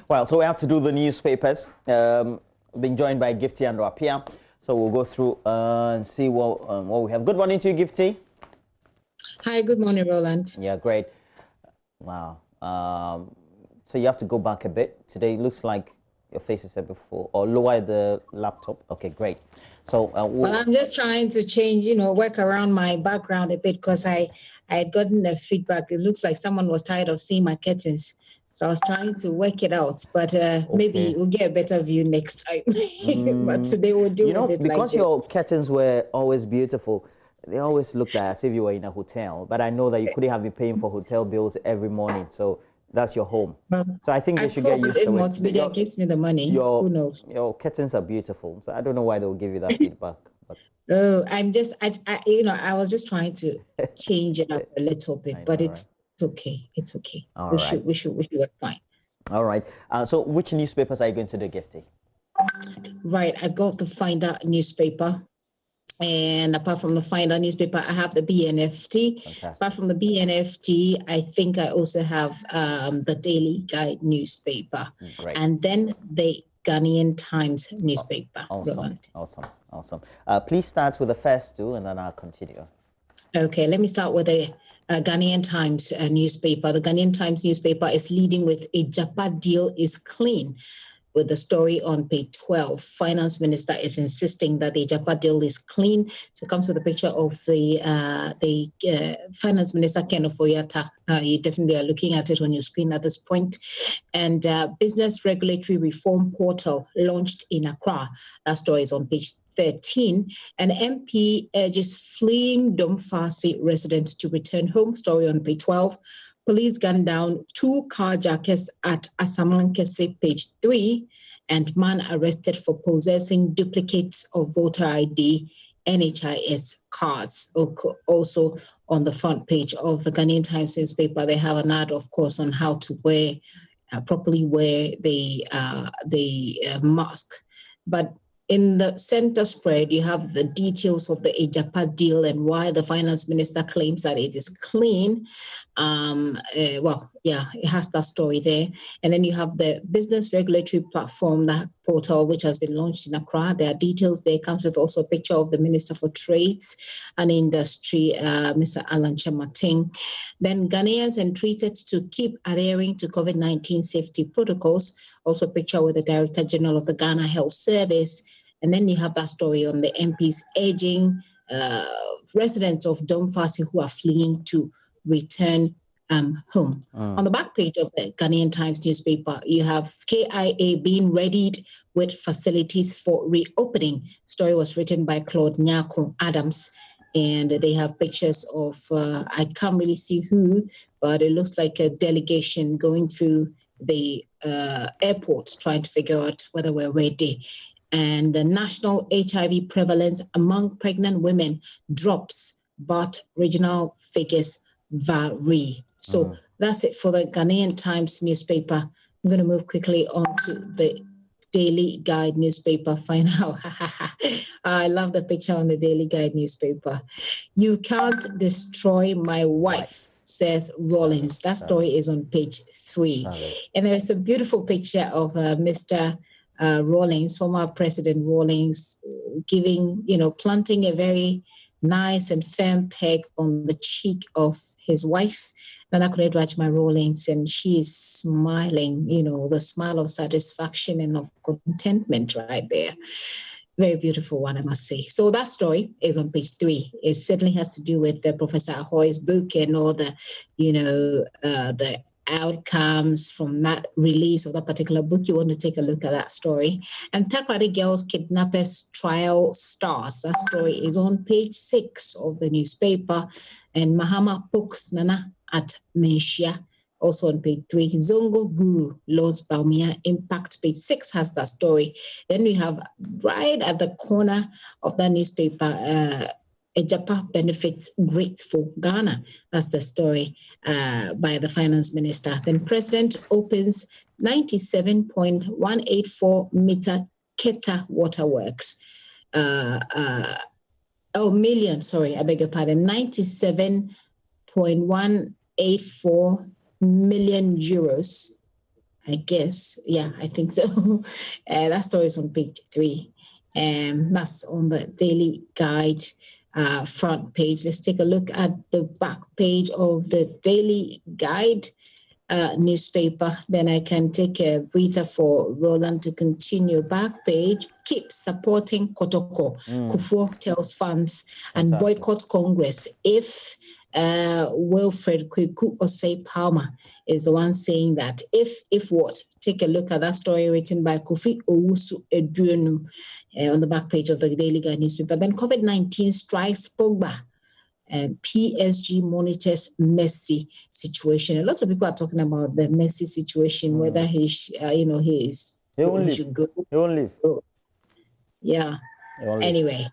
Well, so we have to do the newspapers. Being joined by Gifty and Rapia. So we'll go through and see what we have. Good morning to you, Gifty. Hi, good morning, Roland. Yeah, great. Wow. So you have to go back a bit. Today looks like your face is there before, or lower the laptop. Okay, great. So well, I'm just trying to change, work around my background a bit because I had gotten the feedback. It looks like someone was tired of seeing my curtains. So I was trying to work it out, but maybe we'll get a better view next time. But today we'll do it because your curtains were always beautiful. They always looked like as if you were in a hotel. But I know that you couldn't have been paying for hotel bills every morning. So that's your home. So I think they should get used to it. If multimedia gives me the money, who knows? Your curtains are beautiful. So I don't know why they'll give you that feedback. But. Oh, I was just trying to change it up a little bit, but it's okay. It's okay. We should work fine. All right. So which newspapers are you going to do, Gifty? Right. I've got the Finder newspaper. And apart from the Finder newspaper, I have the BNFT. Fantastic. Apart from the BNFT, I think I also have the Daily Guide newspaper. Great. And then the Ghanaian Times newspaper. Awesome. Please start with the first two and then I'll continue. Okay, let me start with the Ghanaian Times newspaper. The Ghanaian Times newspaper is leading with a Japa deal is clean. With the story on page 12, Finance Minister is insisting that the Japa deal is clean. So it comes with a picture of the Finance Minister, Ken Ofoyata. You definitely are looking at it on your screen at this point. And Business Regulatory Reform Portal launched in Accra. That story is on page 13. An MP urges fleeing Domfasi residents to return home. Story on page 12. Police gunned down 2 carjackers at Asamankese, page 3, and man arrested for possessing duplicates of voter ID, NHIS cards. Also on the front page of the Ghanaian Times newspaper, they have an ad, of course, on how to properly wear the mask. But in the center spread, you have the details of the Ejapa deal and why the finance minister claims that it is clean. It has that story there. And then you have the business regulatory platform, that portal, which has been launched in Accra. There are details there. It comes with also a picture of the Minister for Trades and Industry, Mr. Alan Chamating. Then Ghanaians entreated to keep adhering to COVID-19 safety protocols. Also a picture with the Director General of the Ghana Health Service. And then you have that story on the MPs urging residents of Domfasi who are fleeing to return home. On the back page of the Ghanaian Times newspaper, you have KIA being readied with facilities for reopening. Story was written by Claude Nyako Adams. And they have pictures of, I can't really see who, but it looks like a delegation going through the airport trying to figure out whether we're ready. And the national HIV prevalence among pregnant women drops, but regional figures vary. So that's it for the Ghanaian Times newspaper. I'm going to move quickly on to the Daily Guide newspaper. Find out. I love the picture on the Daily Guide newspaper. You can't destroy my wife, says Rawlings. That story is on page 3. And there's a beautiful picture of Mr. Rawlings, former President Rawlings, planting a very nice and firm peg on the cheek of his wife, Nana Kuredu Rawlings, and she is smiling, the smile of satisfaction and of contentment right there. Very beautiful one, I must say. So that story is on page 3. It certainly has to do with Professor Ahoy's book and all the, the outcomes from that release of that particular book. You want to take a look at that story. And Takrady Girls Kidnappers Trial Stars. That story is on page 6 of the newspaper. And Mahama pokes Nana at Manhyia. Also on page 3, Zongo Guru Lords Baumia Impact. Page 6 has that story. Then we have right at the corner of that newspaper, Ejapa benefits great for Ghana. That's the story by the finance minister. Then President opens 97.184 meter Keta waterworks. Million, sorry, I beg your pardon. 97.184 million euros I guess. Yeah, I think so. That story is on page 3. That's on the Daily Guide front page. Let's take a look at the back page of the Daily Guide newspaper. Then I can take a breather for Roland to continue. Back page, keep supporting Kotoko. Kufuor tells fans and boycott Congress if Wilfred Kweku Osei Palmer is the one saying that. If what? Take a look at that story written by Kofi Owusu Eduonu on the back page of the Daily Guide newspaper. Then COVID-19 strikes Pogba. PSG monitors Messi situation. A lot of people are talking about the Messi situation, whether he should go. He won't leave. Yeah. Anyway.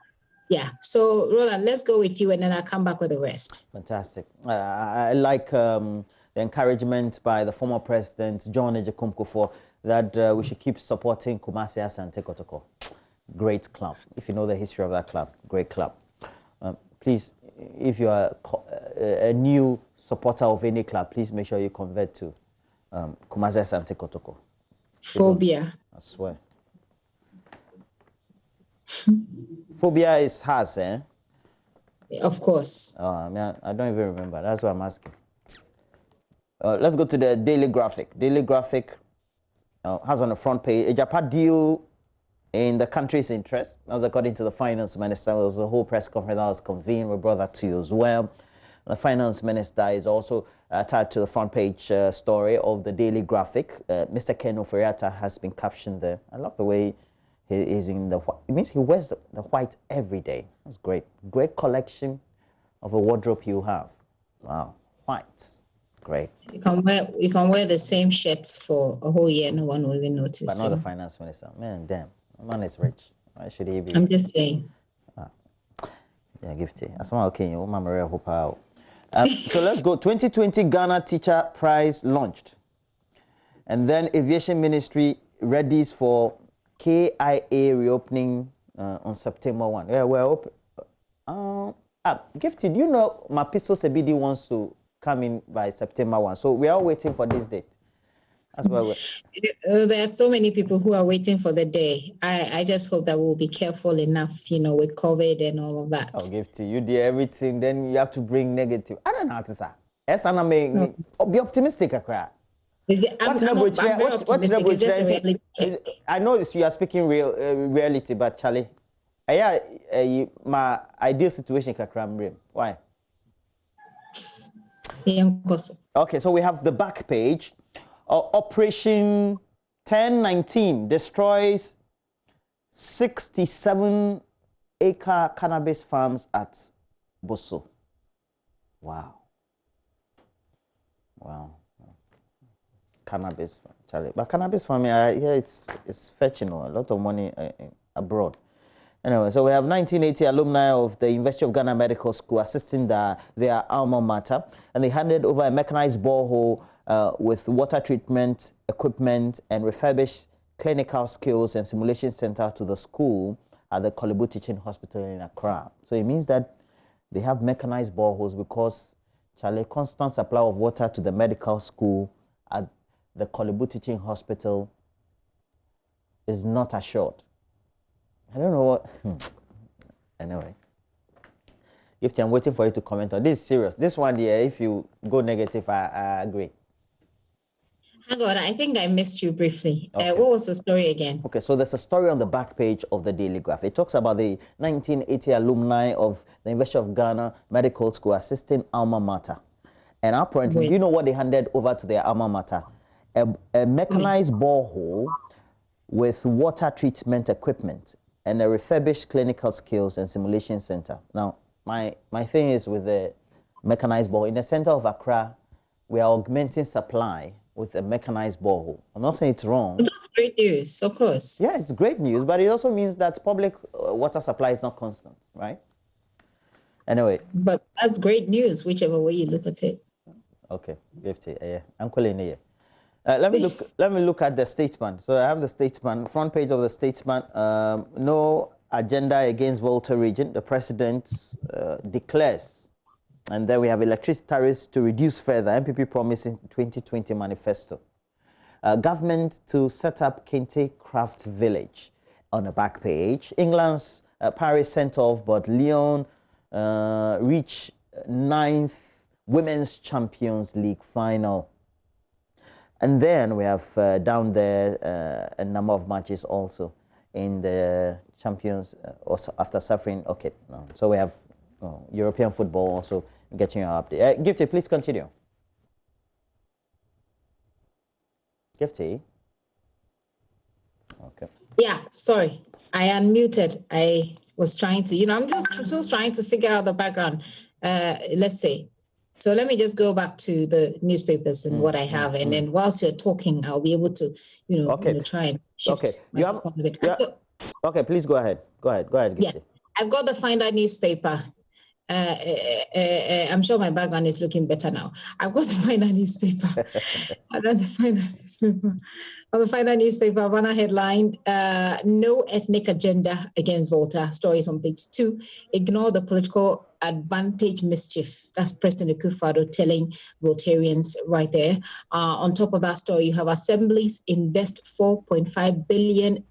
Yeah. So, Roland, let's go with you, and then I'll come back with the rest. Fantastic. I like the encouragement by the former president, John Ejekume Kufuor, that we should keep supporting Kumasi Asante Kotoko. Great club. If you know the history of that club, great club. Please, if you are a new supporter of any club, please make sure you convert to Kumasi Asante Kotoko. Phobia. I swear. Phobia is hers, eh? Of course. I don't even remember. That's what I'm asking. Let's go to the Daily Graphic. Daily Graphic has on the front page a Japan deal in the country's interest. That was according to the finance minister. There was a whole press conference that was convened. We brought that to you as well. The finance minister is also tied to the front page story of the Daily Graphic. Mr. Ken Oforiatta has been captioned there. I love the way he is in the white. It means he wears the white every day. That's great. Great collection of a wardrobe you have. Wow. Whites. Great. You can wear the same shirts for a whole year. No one will even notice. But not the finance minister. Man, damn. The man is rich. Why should he be? I'm just saying. Yeah, gifty. That's why okay. So let's go. 2020 Ghana Teacher Prize launched. And then Aviation Ministry readies for KIA reopening on September 1. Yeah, we're open. Gifted, you know, Mapiso Sebidi wants to come in by September 1. So we are waiting for this date. That's why there are so many people who are waiting for the day. I just hope that we'll be careful enough, with COVID and all of that. Oh, Gifty, you did everything. Then you have to bring negative. I don't know how to say. Yes, and be optimistic, Accra. I'm very optimistic. It's just a reality check. I know you are speaking reality, but Charlie, my ideal situation, Kakram. Why? Okay, so we have the back page. Operation 1019 destroys 67-acre cannabis farms at Boso. Wow. Cannabis, Charlie. But cannabis farming, it's fetching a lot of money abroad. Anyway, so we have 1980 alumni of the University of Ghana Medical School assisting their alma mater, and they handed over a mechanized borehole with water treatment equipment and refurbished clinical skills and simulation center to the school at the Kolebu Teaching Hospital in Accra. So it means that they have mechanized boreholes because Charlie, constant supply of water to the medical school at the Kolebu Teaching Hospital is not assured. I don't know what. Anyway, I'm waiting for you to comment on this. Is serious. This one, yeah, if you go negative, I agree. Hang on, I think I missed you briefly. Okay. What was the story again? Okay, so there's a story on the back page of the Daily Graph. It talks about the 1980 alumni of the University of Ghana Medical School assisting alma mater. And apparently, do you know what they handed over to their alma mater? A mechanized borehole with water treatment equipment and a refurbished clinical skills and simulation center. Now, my thing is with the mechanized borehole. In the center of Accra, we are augmenting supply with a mechanized borehole. I'm not saying it's wrong. That's great news, of course. Yeah, it's great news, but it also means that public water supply is not constant, right? Anyway. But that's great news, whichever way you look at it. Okay, I'm calling it. Let me look at the Statesman. So I have the Statesman, front page of the Statesman. No agenda against Volta region. The president declares. And then we have electricity tariffs to reduce further. MPP promising 2020 manifesto. Government to set up Kente Craft Village on the back page. England's Paris sent off, but Lyon reach 9th Women's Champions League final. And then we have down there a number of matches also in the Champions, also after suffering. Okay, no. So we have European football also getting your update. Gifty, please continue. Gifty. Okay. Yeah, sorry. I unmuted. I was trying to, I'm just still trying to figure out the background. Let's see. So let me just go back to the newspapers and what I have. And then whilst you're talking, I'll be able to, try and shift myself a bit. Okay, please go ahead. Go ahead, Gifty. Yeah, I've got the Finder newspaper. I'm sure my background is looking better now. I've got the Finder newspaper. I've got the Finder newspaper. On the Finder newspaper, banner headline, no ethnic agenda against Volta. Stories on page 2. Ignore the political advantage mischief. That's President Akufo-Addo telling Voltarians right there. On top of that story, you have assemblies invest 4.5 billion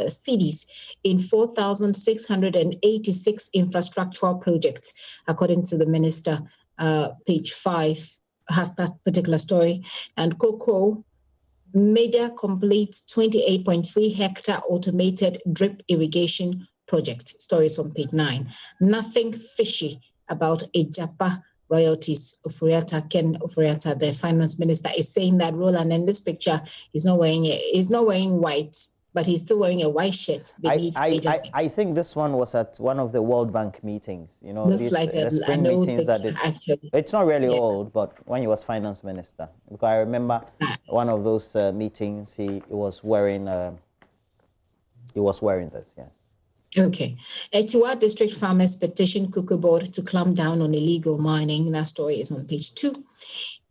cities in 4,686 infrastructural projects, according to the minister. Page 5 has that particular story. And Cocoa Major completes 28.3 hectare automated drip irrigation project. Stories on page 9. Nothing fishy about Ejapa royalties. Ken Ofuriata, the finance minister, is saying that Roland in this picture is not wearing white, but he's still wearing a white shirt. I think this one was at one of the World Bank meetings. Looks like an old picture, actually. It's not really old, but when he was finance minister, because I remember one of those meetings, he was wearing this. Yes. Okay. Etiwa District Farmers petition Cocoa Board to clamp down on illegal mining. That story is on page 2.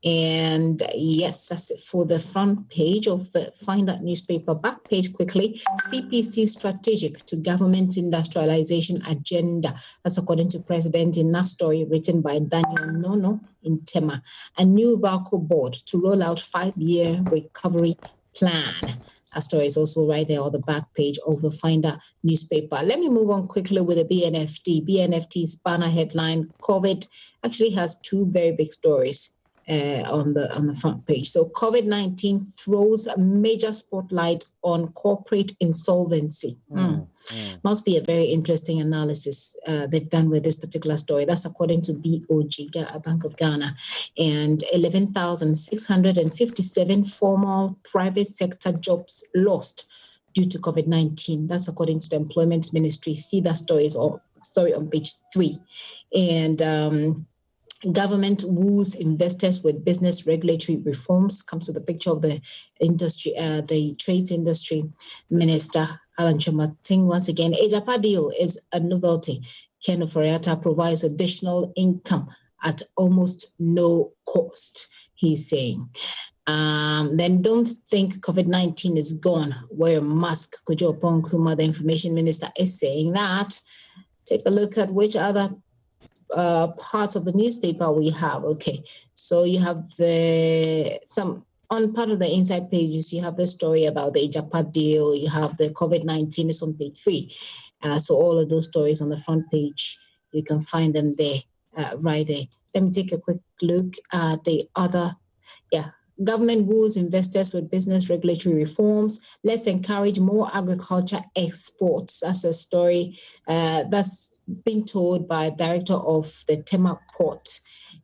And yes, that's it for the front page of the Finder newspaper. Back page quickly. CPC strategic to government industrialization agenda. That's according to President in that story written by Daniel Nono in Tema. A new Valco board to roll out 5-year recovery plan. That story is also right there on the back page of the Finder newspaper. Let me move on quickly with the BNFT. BNFT's banner headline, COVID, actually has 2 very big stories on the front page. So COVID-19 throws a major spotlight on corporate insolvency. Must be a very interesting analysis they've done with this particular story. That's according to BOG, Bank of Ghana. And 11,657 formal private sector jobs lost due to COVID-19. That's according to the Employment Ministry. See that story on page 3. And government woos investors with business regulatory reforms. Comes with a picture of the industry, the trades industry minister, Alan Chamating. Once again, Ejapa deal is a novelty. Ken Ofuriata provides additional income at almost no cost, he's saying. Then don't think COVID-19 is gone. Wear a mask. Kojo Nkrumah, the information minister, is saying that. Take a look at which other parts of the newspaper we have. Okay, so you have on part of the inside pages, you have the story about the Ejapa deal, you have the COVID-19 is on page 3. So all of those stories on the front page, you can find them there, right there. Let me take a quick look at the other, government woos investors with business regulatory reforms. Let's encourage more agriculture exports. That's a story that's been told by director of the Tema Port.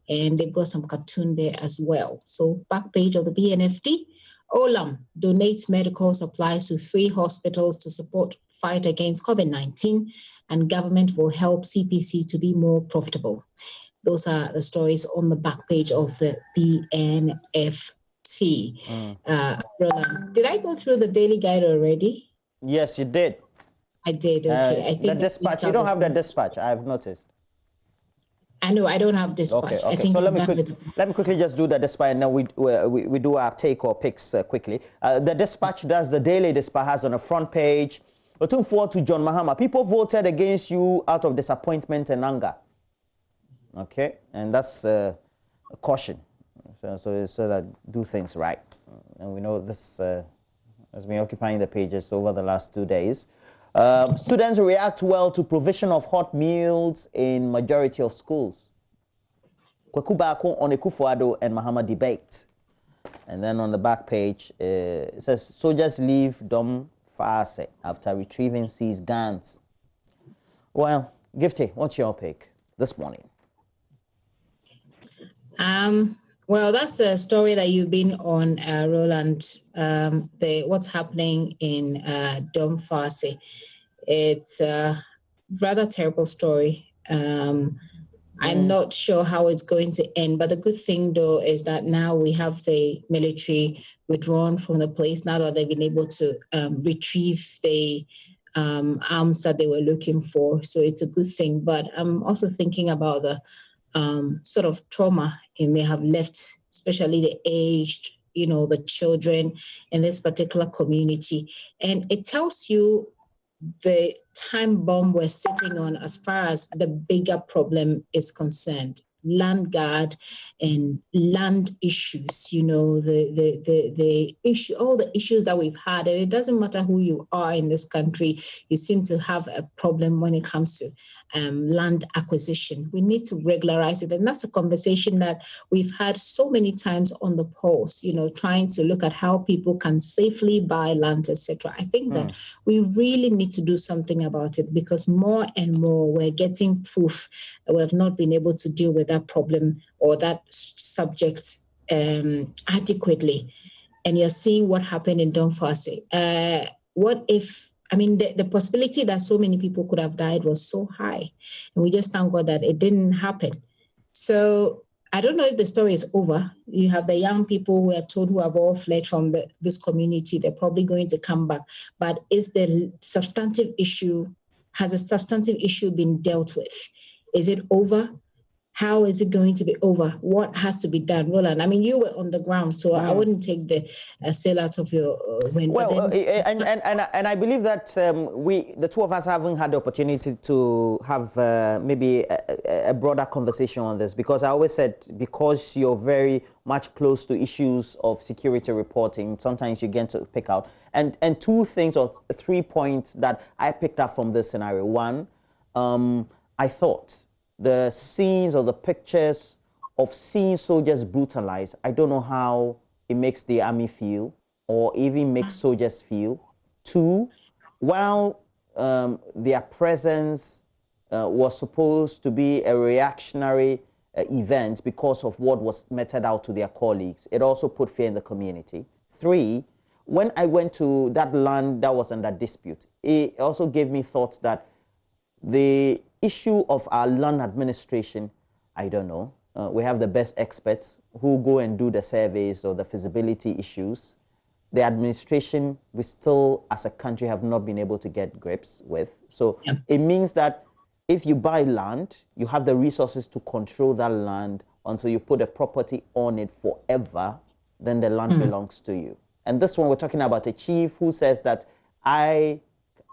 And they've got some cartoon there as well. So back page of the BNFT. Olam donates medical supplies to 3 hospitals to support fight against COVID-19. And government will help CPC to be more profitable. Those are the stories on the back page of the BNFT. Roland, did I go through the daily guide already? Yes, you did. I did. Okay. I think the dispatch. You don't have the dispatch. I've noticed. I know I don't have dispatch. Okay. I think so let me quickly just do the dispatch, and then we do our take or picks quickly. The dispatch, that's the daily dispatch, has on the front page. Looking forward to John Mahama. People voted against you out of disappointment and anger. Okay, and that's a caution. So that do things right. and we know this has been occupying the pages over the last 2 days. Students react well to provision of hot meals in majority of schools. Kwaku Bako on Akufo-Addo and Mahama debate. And then on the back page, it says, soldiers leave Dom Fase after retrieving seized guns. Well, Gifty, what's your pick this morning? Well, that's a story that you've been on, Roland. What's happening in Dom Fase. It's a rather terrible story. I'm not sure how it's going to end, but the good thing, though, is that now we have the military withdrawn from the place, now that they've been able to retrieve the arms that they were looking for. So it's a good thing. But I'm also thinking about the sort of trauma it may have left, especially the aged, the children in this particular community. And it tells you the time bomb we're sitting on as far as the bigger problem is concerned. Land guard and land issues, the issue, all the issues that we've had. And it doesn't matter who you are in this country, you seem to have a problem when it comes to land acquisition. We need to regularize it. And that's a conversation that we've had so many times on the polls, trying to look at how people can safely buy land, etc. I think that we really need to do something about it, because more and more we're getting proof that we have not been able to deal with that problem or that subject adequately. And you're seeing what happened in Dom Fase. What if, the possibility that so many people could have died was so high. And we just thank God that it didn't happen. So I don't know if the story is over. You have the young people who are told who have all fled from this community. They're probably going to come back. But has a substantive issue been dealt with? Is it over? How is it going to be over? What has to be done? Roland, you were on the ground, so I wouldn't take the sail out of your wind. Well, and I believe that the two of us haven't had the opportunity to have maybe a broader conversation on this, because I always said, because you're very much close to issues of security reporting, sometimes you get to pick out. And 2 things or 3 points that I picked up from this scenario. One, I thought the scenes or the pictures of seeing soldiers brutalized, I don't know how it makes the army feel or even makes soldiers feel. 2, while their presence was supposed to be a reactionary event because of what was meted out to their colleagues, it also put fear in the community. 3, when I went to that land that was under dispute, it also gave me thoughts that the issue of our land administration, I don't know. We have the best experts who go and do the surveys or the feasibility issues. The administration, we still, as a country, have not been able to get grips with. So it means that if you buy land, you have the resources to control that land until you put a property on it forever, then the land belongs to you. And this one, we're talking about a chief who says that I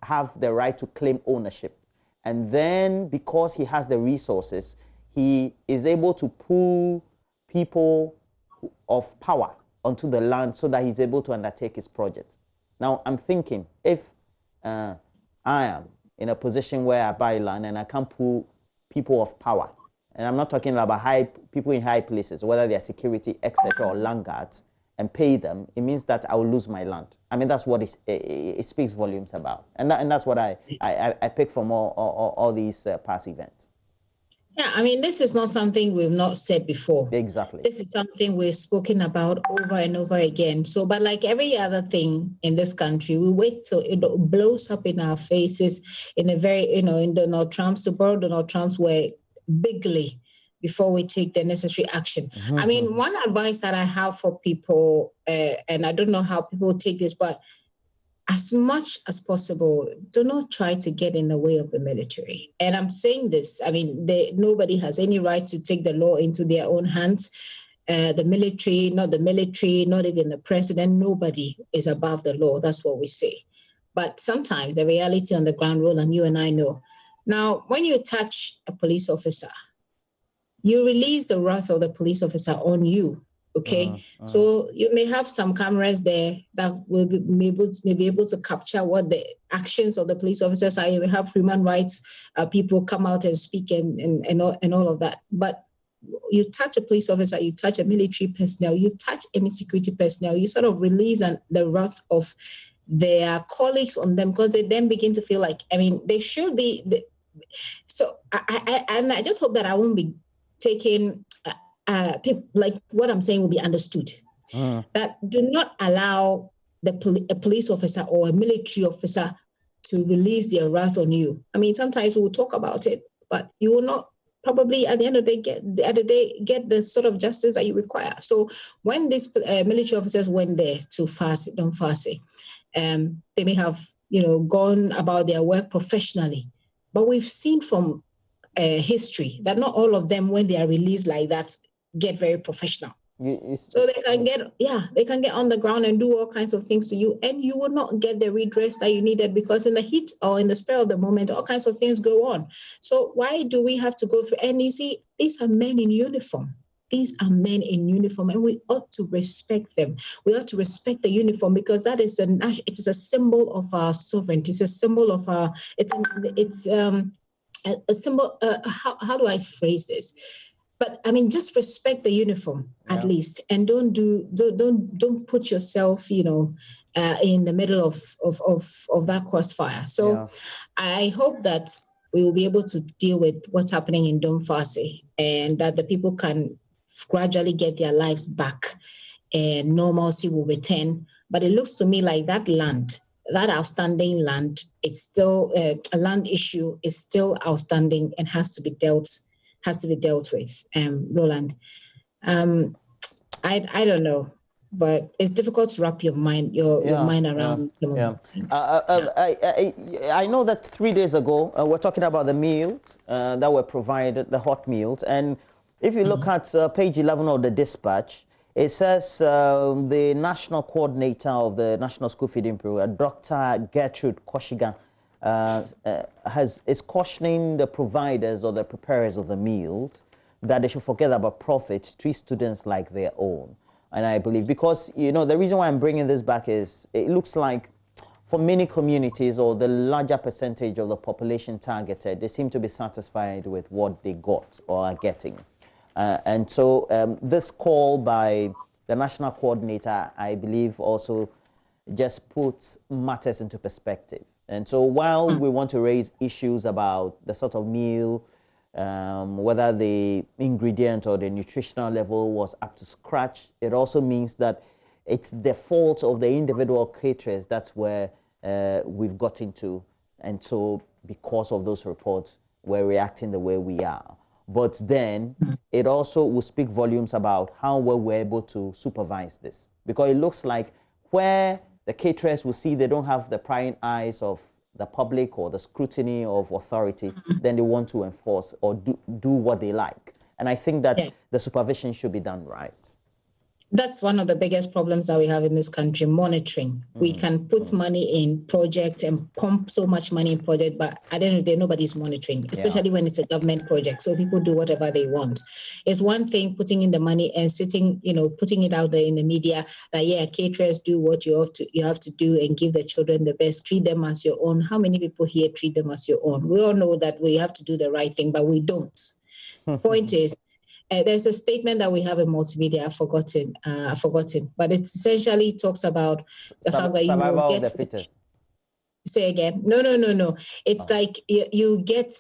have the right to claim ownership. And then because he has the resources, he is able to pull people of power onto the land so that he's able to undertake his project. Now, I'm thinking, if I am in a position where I buy land and I can pull people of power, and I'm not talking about people in high places, whether they're security, etc., or land guards, and pay them, it means that I will lose my land. That's what it speaks volumes about. And that's what I pick from all these past events. Yeah, this is not something we've not said before. Exactly. This is something we've spoken about over and over again. So, but like every other thing in this country, we wait till it blows up in our faces in a very, in Donald Trump's, to borrow Donald Trump's way, bigly, before we take the necessary action. One advice that I have for people, and I don't know how people take this, but as much as possible, do not try to get in the way of the military. And I'm saying this, nobody has any right to take the law into their own hands. The military, not even the president, nobody is above the law. That's what we say. But sometimes the reality on the ground, Roland, you and I know. Now, when you touch a police officer, you release the wrath of the police officer on you, Okay, so you may have some cameras there that will be able to capture what the actions of the police officers are. You may have human rights people come out and speak and all of that. But you touch a police officer, you touch a military personnel, you touch any security personnel, you sort of release the wrath of their colleagues on them, because they then begin to feel like, I mean, they should be. So I just hope that I won't be taking. Like what I'm saying will be understood. That do not allow a police officer or a military officer to release their wrath on you. I mean, sometimes we'll talk about it, but you will not probably at the end of the day get the sort of justice that you require. So when these military officers went there to Don Fassi, they may have gone about their work professionally, but we've seen from history that not all of them, when they are released like that, get very professional. So they can get on the ground and do all kinds of things to you, and you will not get the redress that you needed, because in the heat or in the spur of the moment, all kinds of things go on. So why do we have to go through? And you see, these are men in uniform. These are men in uniform, and we ought to respect them. We ought to respect the uniform, because that is it is a symbol of our sovereignty. It's a symbol of our. It's a symbol. How do I phrase this? But I mean, just respect the uniform at least, and don't put yourself, in the middle of that crossfire. So I hope that we will be able to deal with what's happening in Don Fassi, and that the people can gradually get their lives back, and normalcy will return. But it looks to me like that outstanding land, it's still a land issue is still outstanding and has to be dealt with. Roland, I don't know, but it's difficult to wrap your mind around. I know that 3 days ago we're talking about the meals that were provided, the hot meals, and if you look at page 11 of the dispatch, it says the national coordinator of the National School Feeding Program, Dr. Gertrude Koshiga, is cautioning the providers or the preparers of the meals that they should forget about profit, treat students like their own. And I believe, because the reason why I'm bringing this back is it looks like for many communities, or the larger percentage of the population targeted, they seem to be satisfied with what they got or are getting. And so this call by the national coordinator, I believe, also just puts matters into perspective. And so while we want to raise issues about the sort of meal, whether the ingredient or the nutritional level was up to scratch, it also means that it's the fault of the individual caterers. That's where we've got into. And so because of those reports, we're reacting the way we are. But then it also will speak volumes about how well we're able to supervise this. Because it looks like where the caterers will see they don't have the prying eyes of the public or the scrutiny of authority, then they want to enforce or do what they like. And I think that the supervision should be done right. That's one of the biggest problems that we have in this country, monitoring. We can put money in projects and pump so much money in project, but at the end of the day, nobody's monitoring, especially when it's a government project. So people do whatever they want. It's one thing putting in the money and sitting, putting it out there in the media that, caterers, do what you have to do and give the children the best, treat them as your own. How many people here treat them as your own? We all know that we have to do the right thing, but we don't. Point is, there's a statement that we have in multimedia. I've forgotten, but it essentially talks about the fact that you will get. The fittest. Say again? No. It's like you get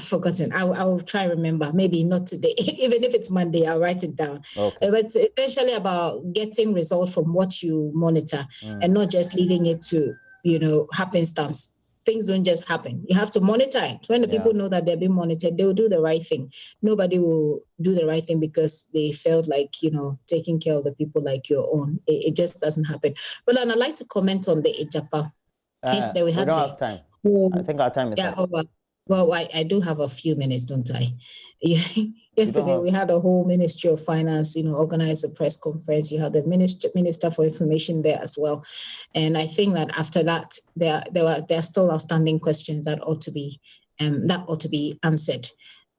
forgotten. I will try to remember. Maybe not today. Even if it's Monday, I'll write it down. Okay. But it's essentially about getting results from what you monitor and not just leaving it to happenstance. Things don't just happen. You have to monitor it. When the people know that they're being monitored, they will do the right thing. Nobody will do the right thing because they felt like, taking care of the people like your own. It just doesn't happen. But I'd like to comment on the Ijapa. Yesterday we don't have time. I think our time is up. Well, I do have a few minutes, don't I? Yesterday we had a whole Ministry of Finance, organize a press conference. You had the Minister for Information there as well, and I think that after that, there are still outstanding questions that ought to be answered.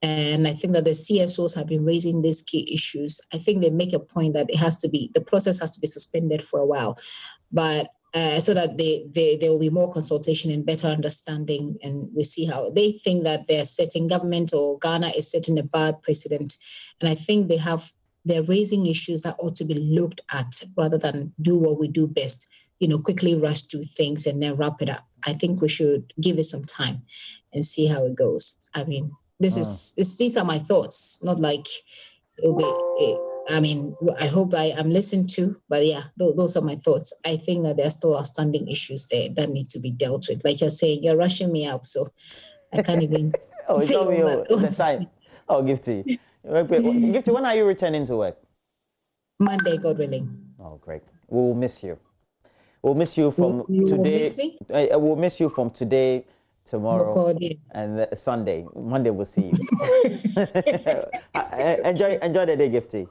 And I think that the CSOs have been raising these key issues. I think they make a point that the process has to be suspended for a while, but so that there will be more consultation and better understanding, and we see how they think that they're setting government or Ghana is setting a bad precedent. And I think they're raising issues that ought to be looked at rather than do what we do best, quickly rush through things and then wrap it up. I think we should give it some time and see how it goes. I mean, these are my thoughts, not like it'll be. I mean, I hope I am listened to, but yeah, those are my thoughts. I think that there are still outstanding issues there that need to be dealt with. Like you're saying, you're rushing me out, so I can't even. Oh, it's not me. The time. I'll give to you. Gifty, when are you returning to work? Monday, God willing. Oh, great. We'll miss you. We'll miss you from you today. Will miss me? We'll miss you from today, tomorrow, you. and Sunday. Monday we'll see you. Enjoy the day, Gifty.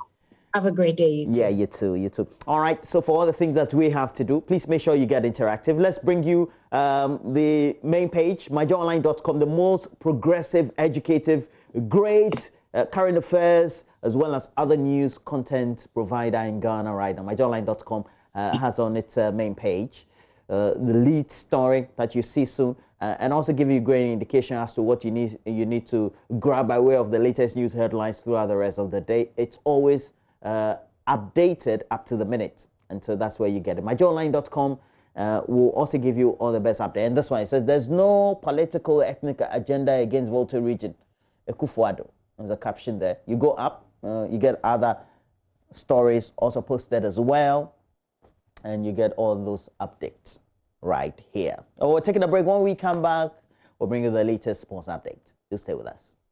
Have a great day, you too. Yeah, you too, you too. All right, so for all the things that we have to do, please make sure you get interactive. Let's bring you the main page, myjoyonline.com, the most progressive, educative, great current affairs, as well as other news content provider in Ghana right now. myjoyonline.com has on its main page the lead story that you see soon, and also give you a great indication as to what you need to grab by way of the latest news headlines throughout the rest of the day. It's always updated up to the minute, and so that's where you get it. myjoyonline.com will also give you all the best update. And this one, it says there's no political ethnic agenda against Volta region. Ekufuado. There's a caption there. You go up, you get other stories also posted as well, and you get all those updates right here. Oh, we're taking a break. When we come back, we'll bring you the latest sports update. You stay with us.